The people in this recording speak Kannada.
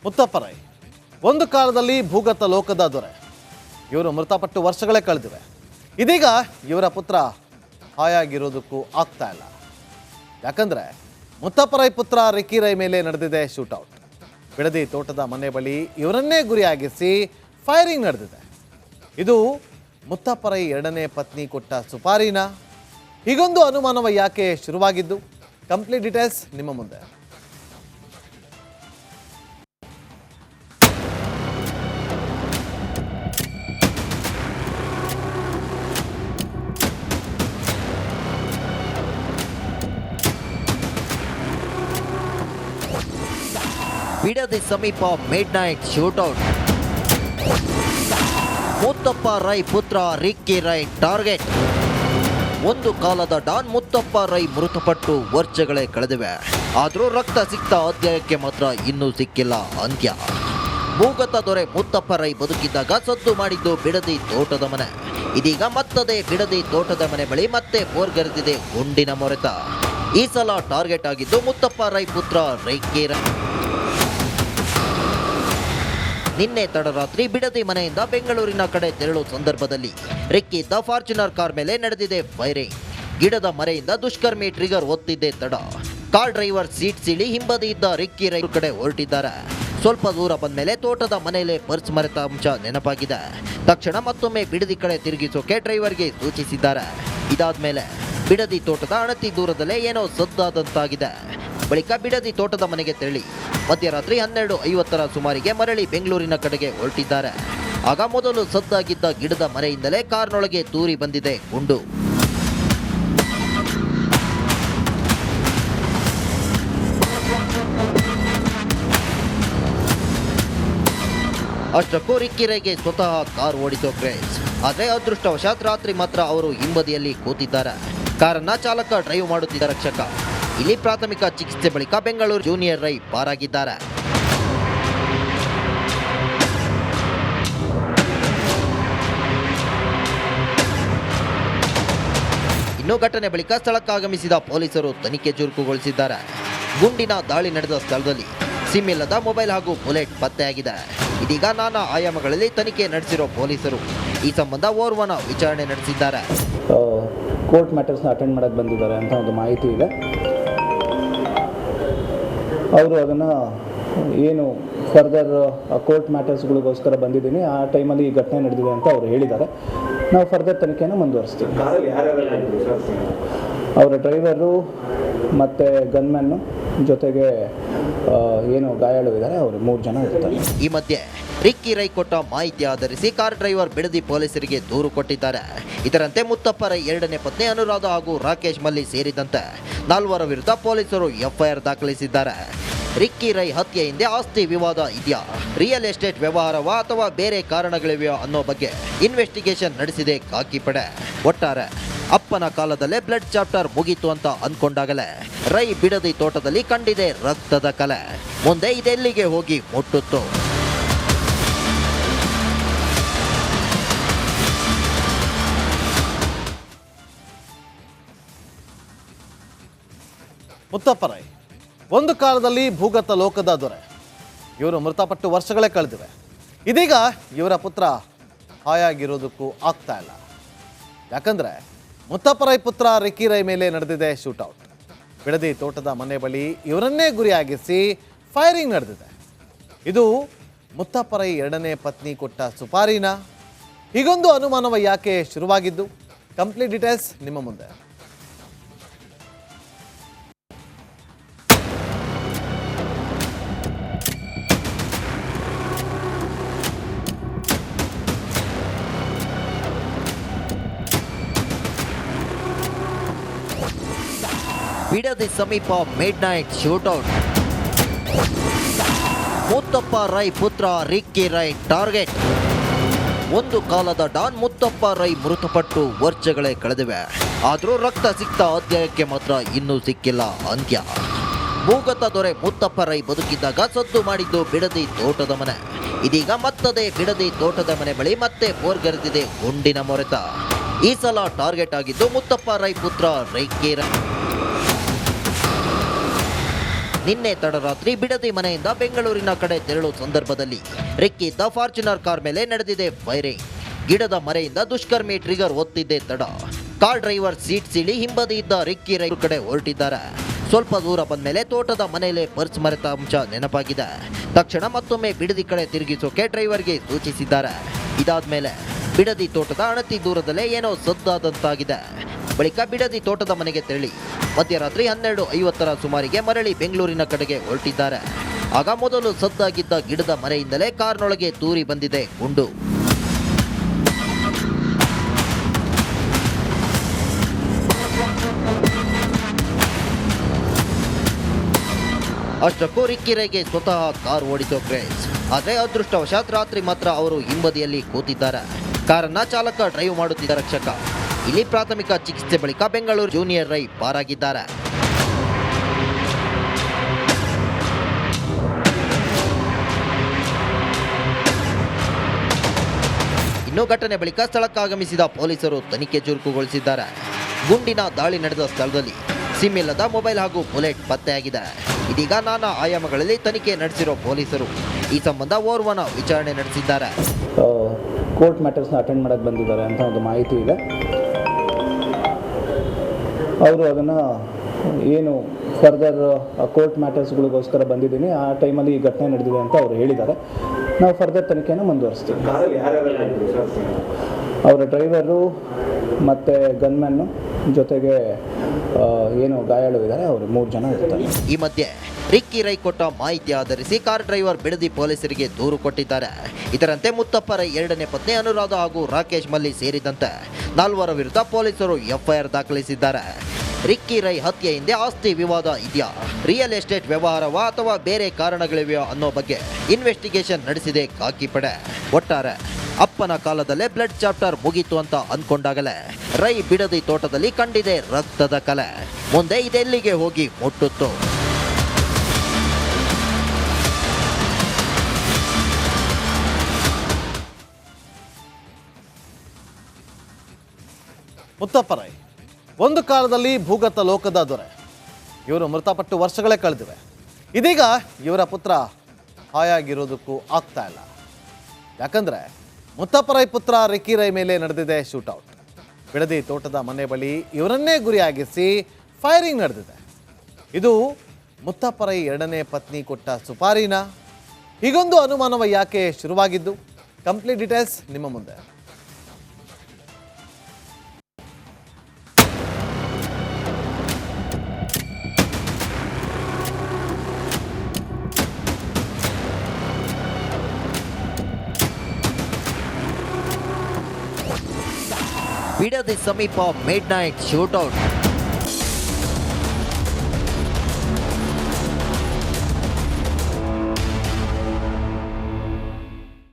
ಮುತ್ತಪ್ಪ ರೈ ಒಂದು ಕಾಲದಲ್ಲಿ ಭೂಗತ ಲೋಕದ ದೊರೆ. ಇವರು ಮೃತಪಟ್ಟು ವರ್ಷಗಳೇ ಕಳೆದಿವೆ. ಇದೀಗ ಇವರ ಪುತ್ರ ಹಾಯಾಗಿರೋದಕ್ಕೂ ಆಗ್ತಾ ಇಲ್ಲ. ಯಾಕಂದ್ರೆ ಮುತ್ತಪ್ಪ ರೈ ಪುತ್ರ ರಿಕ್ಕಿ ರೈ ಮೇಲೆ ನಡೆದಿದೆ ಶೂಟೌಟ್. ಬಿಡದಿ ತೋಟದ ಮನೆ ಬಳಿ ಇವರನ್ನೇ ಗುರಿಯಾಗಿಸಿ ಫೈರಿಂಗ್ ನಡೆದಿದೆ. ಇದು ಮುತ್ತಪ್ಪ ರೈ ಎರಡನೇ ಪತ್ನಿ ಕೊಟ್ಟ ಸುಪಾರಿನ? ಹೀಗೊಂದು ಅನುಮಾನವ ಯಾಕೆ ಶುರುವಾಗಿದ್ದು? ಕಂಪ್ಲೀಟ್ ಡೀಟೇಲ್ಸ್ ನಿಮ್ಮ ಮುಂದೆ. ಬಿಡದಿ ಸಮೀಪ midnight shootout. Muthappa Rai ಪುತ್ರ ರಿಕ್ಕಿ ರೈ ಟಾರ್ಗೆಟ್. ಒಂದು ಕಾಲದ ಡಾನ್ ಮುತ್ತಪ್ಪ ರೈ ಮೃತಪಟ್ಟು ವರ್ಷಗಳೇ ಕಳೆದಿವೆ. ಆದರೂ ರಕ್ತ ಸಿಕ್ತ ಅಧ್ಯಾಯಕ್ಕೆ ಮಾತ್ರ ಇನ್ನೂ ಸಿಕ್ಕಿಲ್ಲ ಅಂತ್ಯ. ಭೂಗತ ದೊರೆ ಮುತ್ತಪ್ಪ ರೈ ಬದುಕಿದ್ದಾಗ ಸದ್ದು ಮಾಡಿದ್ದು ಬಿಡದಿ ತೋಟದ ಮನೆ. ಇದೀಗ ಮತ್ತದೇ ಬಿಡದಿ ತೋಟದ ಮನೆ ಬಳಿ ಮತ್ತೆ ಬೋರ್ಗರೆದಿದೆ ಗುಂಡಿನ ಮೊರೆತ. ಈ ಸಲ ಟಾರ್ಗೆಟ್ ಆಗಿದ್ದು ಮುತ್ತಪ್ಪ ರೈ ಪುತ್ರ ರಿಕ್ಕಿ ರೈ. ನಿನ್ನೆ ತಡರಾತ್ರಿ ಬಿಡದಿ ಮನೆಯಿಂದ ಬೆಂಗಳೂರಿನ ಕಡೆ ತೆರಳುವ ಸಂದರ್ಭದಲ್ಲಿ ರಿಕ್ಕಿ ಇದ್ದ ಫಾರ್ಚುನರ್ ಕಾರ್ ಮೇಲೆ ನಡೆದಿದೆ ಫೈರಿಂಗ್. ಗಿಡದ ಮರೆಯಿಂದ ದುಷ್ಕರ್ಮಿ ಟ್ರಿಗರ್ ಒತ್ತಿದ್ದೇ ತಡ ಕಾರ್ ಡ್ರೈವರ್ ಸೀಟ್ ಸೀಳಿ ಹಿಂಬದಿ ಇದ್ದ ರಿಕ್ಕಿ ರೈ ಕಡೆ ಹೊರಟಿದ್ದಾರೆ. ಸ್ವಲ್ಪ ದೂರ ಬಂದ ಮೇಲೆ ತೋಟದ ಮನೆಯಲ್ಲೇ ಪರ್ಸ್ ಮರೆತ ಅಂಶ ನೆನಪಾಗಿದೆ. ತಕ್ಷಣ ಮತ್ತೊಮ್ಮೆ ಬಿಡದಿ ಕಡೆ ತಿರುಗಿಸೋಕೆ ಡ್ರೈವರ್ಗೆ ಸೂಚಿಸಿದ್ದಾರೆ. ಇದಾದ್ಮೇಲೆ ಬಿಡದಿ ತೋಟದ ಅಣತಿ ದೂರದಲ್ಲೇ ಏನೋ ಸದ್ದಾದಂತಾಗಿದೆ. ಬಳಿಕ ಬಿಡದಿ ತೋಟದ ಮನೆಗೆ ತೆರಳಿ ಮಧ್ಯರಾತ್ರಿ 12:50 ಸುಮಾರಿಗೆ ಮರಳಿ ಬೆಂಗಳೂರಿನ ಕಡೆಗೆ ಹೊರಟಿದ್ದಾರೆ. ಆಗ ಮೊದಲು ಸದ್ದಾಗಿದ್ದ ಗಿಡದ ಮರೆಯಿಂದಲೇ ಕಾರ್ನೊಳಗೆ ತೂರಿ ಬಂದಿದೆ ಗುಂಡು. ಅಷ್ಟಕ್ಕೂ ರಿಕ್ಕಿ ರೈಗೆ ಸ್ವತಃ ಕಾರ್ ಓಡಿಸೋ ಕ್ರೇಜ್. ಆದರೆ ಅದೃಷ್ಟವಶಾತ್ ರಾತ್ರಿ ಮಾತ್ರ ಅವರು ಹಿಂಬದಿಯಲ್ಲಿ ಕೂತಿದ್ದಾರೆ. ಕಾರನ್ನ ಚಾಲಕ ಡ್ರೈವ್ ಮಾಡುತ್ತಿದ್ದ ರಕ್ಷಕ. ಇಲ್ಲಿ ಪ್ರಾಥಮಿಕ ಚಿಕಿತ್ಸೆ ಬಳಿಕ ಬೆಂಗಳೂರು ಜೂನಿಯರ್ ರೈ ಪಾರಾಗಿದ್ದಾರೆ. ಇನ್ನು ಘಟನೆ ಬಳಿಕ ಸ್ಥಳಕ್ಕಾಗಮಿಸಿದ ಪೊಲೀಸರು ತನಿಖೆ ಚುರುಕುಗೊಳಿಸಿದ್ದಾರೆ. ಗುಂಡಿನ ದಾಳಿ ನಡೆದ ಸ್ಥಳದಲ್ಲಿ ಸಿಮ್ ಇಲ್ಲದ ಮೊಬೈಲ್ ಹಾಗೂ ಬುಲೆಟ್ ಪತ್ತೆಯಾಗಿದೆ. ಇದೀಗ ನಾನಾ ಆಯಾಮಗಳಲ್ಲಿ ತನಿಖೆ ನಡೆಸಿರೋ ಪೊಲೀಸರು ಈ ಸಂಬಂಧ ಓರ್ವನ ವಿಚಾರಣೆ ನಡೆಸಿದ್ದಾರೆ. ಕೋರ್ಟ್ ಮ್ಯಾಟರ್ಸ್ನ ಅಟೆಂಡ್ ಮಾಡೋಕ್ಕೆ ಬಂದಿದ್ದಾರೆ ಅಂತ ಒಂದು ಮಾಹಿತಿ ಇದೆ. ಅವರು ಅದನ್ನು ಏನು ಫರ್ದರ್ ಕೋರ್ಟ್ ಮ್ಯಾಟರ್ಸ್ಗಳಿಗೋಸ್ಕರ ಬಂದಿದ್ದೀನಿ, ಆ ಟೈಮಲ್ಲಿ ಈ ಘಟನೆ ನಡೆದಿದೆ ಅಂತ ಅವರು ಹೇಳಿದ್ದಾರೆ. ನಾವು ಫರ್ದರ್ ತನಿಖೆಯನ್ನು ಮುಂದುವರಿಸ್ತೀವಿ. ಅವರ ಡ್ರೈವರು ಮತ್ತು ಗನ್ಮ್ಯಾನ್ನು ಜೊತೆಗೆ ಏನು ಗಾಯಾಳು ಇದ್ದಾರೆ, ಅವರು 3 ಜನ ಇರ್ತಾರೆ. ಈ ಮಧ್ಯೆ ರಿಕ್ಕಿ ರೈ ಕೊಟ್ಟ ಮಾಹಿತಿ ಆಧರಿಸಿ ಕಾರ್ ಡ್ರೈವರ್ ಬಿಡದಿ ಪೊಲೀಸರಿಗೆ ದೂರು ಕೊಟ್ಟಿದ್ದಾರೆ. ಇದರಂತೆ ಮುತ್ತಪ್ಪ ರೈ ಎರಡನೇ ಪತ್ನಿ ಅನುರಾಧ ಹಾಗೂ ರಾಕೇಶ್ ಮಲ್ಲಿ ಸೇರಿದಂತೆ 4 ವಿರುದ್ಧ ಪೊಲೀಸರು ಎಫ್ಐಆರ್ ದಾಖಲಿಸಿದ್ದಾರೆ. ರಿಕ್ಕಿ ರೈ ಹತ್ಯೆ ಹಿಂದೆ ಆಸ್ತಿ ವಿವಾದ ಇದೆಯಾ, ರಿಯಲ್ ಎಸ್ಟೇಟ್ ವ್ಯವಹಾರವಾ ಅಥವಾ ಬೇರೆ ಕಾರಣಗಳಿವೆಯಾ ಅನ್ನೋ ಬಗ್ಗೆ ಇನ್ವೆಸ್ಟಿಗೇಷನ್ ನಡೆಸಿದೆ ಖಾಕಿ ಪಡೆ. ಒಟ್ಟಾರೆ ಅಪ್ಪನ ಕಾಲದಲ್ಲೇ ಬ್ಲಡ್ ಚಾಪ್ಟರ್ ಮುಗೀತು ಅಂತ ಅಂದ್ಕೊಂಡಾಗಲೇ ರೈ ಬಿಡದಿ ತೋಟದಲ್ಲಿ ಕಂಡಿದೆ ರಕ್ತದ ಕಲೆ. ಮುಂದೆ ಇದೆಲ್ಲಿಗೆ ಹೋಗಿ ಮುಟ್ಟುತ್ತು? ಮುತ್ತಪ್ಪ ರೈ ಒಂದು ಕಾಲದಲ್ಲಿ ಭೂಗತ ಲೋಕದ ದೊರೆ. ಇವರು ಮೃತಪಟ್ಟು ವರ್ಷಗಳೇ ಕಳೆದಿವೆ. ಇದೀಗ ಇವರ ಪುತ್ರ ಹಾಯಾಗಿರೋದಕ್ಕೂ ಆಗ್ತಾ ಇಲ್ಲ. ಯಾಕಂದ್ರೆ ಮುತ್ತಪ್ಪ ರೈ ಪುತ್ರ ರಿಕ್ಕಿ ರೈ ಮೇಲೆ ನಡೆದಿದೆ ಶೂಟೌಟ್. ಬಿಡದಿ ತೋಟದ ಮನೆ ಬಳಿ ಇವರನ್ನೇ ಗುರಿಯಾಗಿಸಿ ಫೈರಿಂಗ್ ನಡೆದಿದೆ. ಇದು ಮುತ್ತಪ್ಪ ರೈ ಎರಡನೇ ಪತ್ನಿ ಕೊಟ್ಟ ಸುಪಾರಿನ? ಹೀಗೊಂದು ಅನುಮಾನವ ಯಾಕೆ ಶುರುವಾಗಿದ್ದು? ಕಂಪ್ಲೀಟ್ ಡೀಟೇಲ್ಸ್ ನಿಮ್ಮ ಮುಂದೆ. ಬಿಡದಿ ಸಮೀಪ midnight shootout. Muthappa Rai ಪುತ್ರ ರಿಕ್ಕಿ ರೈ ಟಾರ್ಗೆಟ್. ಒಂದು ಕಾಲದ ಡಾನ್ ಮುತ್ತಪ್ಪ ರೈ ಮೃತಪಟ್ಟು ವರ್ಷಗಳೇ ಕಳೆದಿವೆ. ಆದರೂ ರಕ್ತ ಸಿಕ್ತ ಅಧ್ಯಾಯಕ್ಕೆ ಮಾತ್ರ ಇನ್ನೂ ಸಿಕ್ಕಿಲ್ಲ ಅಂತ್ಯ. ಭೂಗತ ದೊರೆ ಮುತ್ತಪ್ಪ ರೈ ಬದುಕಿದ್ದಾಗ ಸದ್ದು ಮಾಡಿದ್ದು ಬಿಡದಿ ತೋಟದ ಮನೆ. ಇದೀಗ ಮತ್ತದೇ ಬಿಡದಿ ತೋಟದ ಮನೆ ಬಳಿ ಮತ್ತೆ ಬೋರ್ಗರೆದಿದೆ ಗುಂಡಿನ ಮೊರೆತ. ಈ ಸಲ ಟಾರ್ಗೆಟ್ ಆಗಿದ್ದು ಮುತ್ತಪ್ಪ ರೈ ಪುತ್ರ ರಿಕ್ಕಿ ರೈ. ನಿನ್ನೆ ತಡರಾತ್ರಿ ಬಿಡದಿ ಮನೆಯಿಂದ ಬೆಂಗಳೂರಿನ ಕಡೆ ತೆರಳುವ ಸಂದರ್ಭದಲ್ಲಿ ರಿಕ್ಕಿ ದ ಫಾರ್ಚುನರ್ ಕಾರ್ ಮೇಲೆ ನಡೆದಿದೆ ಫೈರಿಂಗ್. ಗಿಡದ ಮರೆಯಿಂದ ದುಷ್ಕರ್ಮಿ ಟ್ರಿಗರ್ ಒತ್ತಿದ್ದೇ ತಡ ಕಾರ್ ಡ್ರೈವರ್ ಸೀಟ್ ಸೀಳಿ ಹಿಂಬದಿ ಇದ್ದ ರಿಕ್ಕಿ ರೈ ಕಡೆ ಹೊರಟಿದ್ದಾರೆ. ಸ್ವಲ್ಪ ದೂರ ಬಂದ ಮೇಲೆ ತೋಟದ ಮನೆಯಲ್ಲೇ ಪರ್ಸ್ ಮರೆತ ಅಂಶ ನೆನಪಾಗಿದೆ. ತಕ್ಷಣ ಮತ್ತೊಮ್ಮೆ ಬಿಡದಿ ಕಡೆ ತಿರುಗಿಸೋಕೆ ಡ್ರೈವರ್ಗೆ ಸೂಚಿಸಿದ್ದಾರೆ. ಇದಾದ್ಮೇಲೆ ಬಿಡದಿ ತೋಟದ ಅಣತಿ ದೂರದಲ್ಲೇ ಏನೋ ಸದ್ದಾದಂತಾಗಿದೆ. ಬಳಿಕ ಬಿಡದಿ ತೋಟದ ಮನೆಗೆ ತೆರಳಿ ಮಧ್ಯರಾತ್ರಿ 12:50 ಸುಮಾರಿಗೆ ಮರಳಿ ಬೆಂಗಳೂರಿನ ಕಡೆಗೆ ಹೊರಟಿದ್ದಾರೆ. ಆಗ ಮೊದಲು ಸದ್ದಾಗಿದ್ದ ಗಿಡದ ಮರೆಯಿಂದಲೇ ಕಾರ್ನೊಳಗೆ ತೂರಿ ಬಂದಿದೆ ಗುಂಡು. ಅಷ್ಟಕ್ಕೂ ರಿಕ್ಕಿ ರೈಗೆ ಸ್ವತಃ ಕಾರ್ ಓಡಿಸೋ ಕ್ರೇಜ್. ಆದರೆ ಅದೃಷ್ಟವಶಾತ್ ರಾತ್ರಿ ಮಾತ್ರ ಅವರು ಹಿಂಬದಿಯಲ್ಲಿ ಕೂತಿದ್ದಾರೆ. ಕಾರನ್ನ ಚಾಲಕ ಡ್ರೈವ್ ಮಾಡುತ್ತಿದ್ದ ರಕ್ಷಕ. ಇಲ್ಲಿ ಪ್ರಾಥಮಿಕ ಚಿಕಿತ್ಸೆ ಬಳಿಕ ಬೆಂಗಳೂರು ಜೂನಿಯರ್ ರೈ ಪಾರಾಗಿದ್ದಾರೆ. ಇನ್ನು ಘಟನೆ ಬಳಿಕ ಸ್ಥಳಕ್ಕಾಗಮಿಸಿದ ಪೊಲೀಸರು ತನಿಖೆ ಚುರುಕುಗೊಳಿಸಿದ್ದಾರೆ. ಗುಂಡಿನ ದಾಳಿ ನಡೆದ ಸ್ಥಳದಲ್ಲಿ ಸಿಮ್ ಇಲ್ಲದ ಮೊಬೈಲ್ ಹಾಗೂ ಬುಲೆಟ್ ಪತ್ತೆಯಾಗಿದೆ. ಇದೀಗ ನಾನಾ ಆಯಾಮಗಳಲ್ಲಿ ತನಿಖೆ ನಡೆಸಿರೋ ಪೊಲೀಸರು ಈ ಸಂಬಂಧ ಓರ್ವನ ವಿಚಾರಣೆ ನಡೆಸಿದ್ದಾರೆ. ಕೋರ್ಟ್ ಮ್ಯಾಟರ್ಸ್ನ ಅಟೆಂಡ್ ಮಾಡೋಕ್ಕೆ ಬಂದಿದ್ದಾರೆ ಅಂತ ಒಂದು ಮಾಹಿತಿ ಇದೆ. ಅವರು ಅದನ್ನು ಏನು ಫರ್ದರ್ ಕೋರ್ಟ್ ಮ್ಯಾಟರ್ಸ್ಗಳಿಗೋಸ್ಕರ ಬಂದಿದ್ದೀನಿ, ಆ ಟೈಮಲ್ಲಿ ಈ ಘಟನೆ ನಡೆದಿದೆ ಅಂತ ಅವರು ಹೇಳಿದ್ದಾರೆ. ನಾವು ಫರ್ದರ್ ತನಿಖೆನ ಮುಂದುವರಿಸ್ತೀವಿ. ಅವರ ಡ್ರೈವರು ಮತ್ತು ಗನ್ಮ್ಯಾನ್ನು ಜೊತೆಗೆ ಏನು ಗಾಯಾಳು ಇದ್ದಾರೆ, ಅವರು 3 ಜನ ಇರ್ತಾರೆ. ಈ ಮಧ್ಯೆ ರಿಕ್ಕಿ ರೈ ಕೊಟ್ಟ ಮಾಹಿತಿ ಆಧರಿಸಿ ಕಾರ್ ಡ್ರೈವರ್ ಬಿಡದಿ ಪೊಲೀಸರಿಗೆ ದೂರು ಕೊಟ್ಟಿದ್ದಾರೆ. ಇದರಂತೆ ಮುತ್ತಪ್ಪ ರೈ 2ನೇ ಪತ್ನಿ ಅನುರಾಧ ಹಾಗೂ ರಾಕೇಶ್ ಮಲ್ಲಿ ಸೇರಿದಂತೆ 4 ವಿರುದ್ಧ ಪೊಲೀಸರು ಎಫ್ಐಆರ್ ದಾಖಲಿಸಿದ್ದಾರೆ. ರಿಕ್ಕಿ ರೈ ಹತ್ಯೆ ಹಿಂದೆ ಆಸ್ತಿ ವಿವಾದ ಇದೆಯಾ, ರಿಯಲ್ ಎಸ್ಟೇಟ್ ವ್ಯವಹಾರವಾ ಅಥವಾ ಬೇರೆ ಕಾರಣಗಳಿವೆಯಾ ಅನ್ನೋ ಬಗ್ಗೆ ಇನ್ವೆಸ್ಟಿಗೇಷನ್ ನಡೆಸಿದೆ ಖಾಕಿ ಪಡೆ. ಒಟ್ಟಾರೆ ಅಪ್ಪನ ಕಾಲದಲ್ಲೇ ಬ್ಲಡ್ ಚಾಪ್ಟರ್ ಮುಗೀತು ಅಂತ ಅಂದ್ಕೊಂಡಾಗಲೇ ರೈ ಬಿಡದಿ ತೋಟದಲ್ಲಿ ಕಂಡಿದೆ ರಕ್ತದ ಕಲೆ. ಮುಂದೆ ಇದೆಲ್ಲಿಗೆ ಹೋಗಿ ಮುಟ್ಟುತ್ತು? ಮುತ್ತಪ್ಪ ರೈ ಒಂದು ಕಾಲದಲ್ಲಿ ಭೂಗತ ಲೋಕದ ದೊರೆ. ಇವರು ಮೃತಪಟ್ಟು ವರ್ಷಗಳೇ ಕಳೆದಿವೆ. ಇದೀಗ ಇವರ ಪುತ್ರ ಹಾಯಾಗಿರೋದಕ್ಕೂ ಆಗ್ತಾ ಇಲ್ಲ. ಯಾಕಂದ್ರೆ ಮುತ್ತಪ್ಪ ರೈ ಪುತ್ರ ರಿಕ್ಕಿ ರೈ ಮೇಲೆ ನಡೆದಿದೆ ಶೂಟೌಟ್. ಬಿಡದಿ ತೋಟದ ಮನೆ ಬಳಿ ಇವರನ್ನೇ ಗುರಿಯಾಗಿಸಿ ಫೈರಿಂಗ್ ನಡೆದಿದೆ. ಇದು ಮುತ್ತಪ್ಪ ರೈ 2ನೇ ಪತ್ನಿ ಕೊಟ್ಟ ಸುಪಾರಿನ? ಹೀಗೊಂದು ಅನುಮಾನವ ಯಾಕೆ ಶುರುವಾಗಿದ್ದು? ಕಂಪ್ಲೀಟ್ ಡೀಟೇಲ್ಸ್ ನಿಮ್ಮ ಮುಂದೆ. ಬಿಡದಿ ಸಮೀಪ ಮಿಡ್ ನೈಟ್ ಶೂಟೌಟ್.